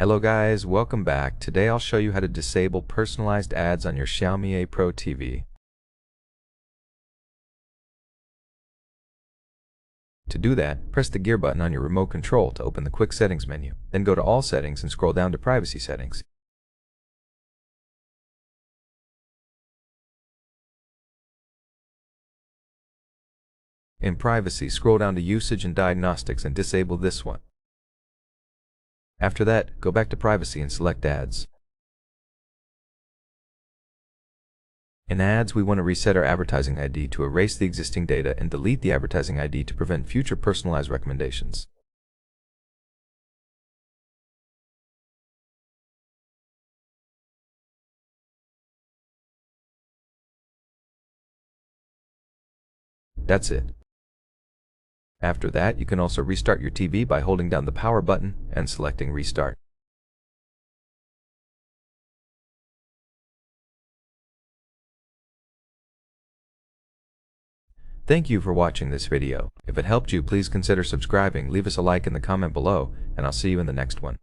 Hello guys, welcome back. Today I'll show you how to disable personalized ads on your XIAOMI A Pro TV. To do that, press the gear button on your remote control to open the quick settings menu. Then go to all settings and scroll down to privacy settings. In privacy, scroll down to usage and diagnostics and disable this one. After that, go back to privacy and select ads. In ads, we want to reset our advertising ID to erase the existing data and delete the advertising ID to prevent future personalized recommendations. That's it. After that, you can also restart your TV by holding down the power button and selecting Restart. Thank you for watching this video. If it helped you, please consider subscribing, leave us a like in the comment below, and I'll see you in the next one.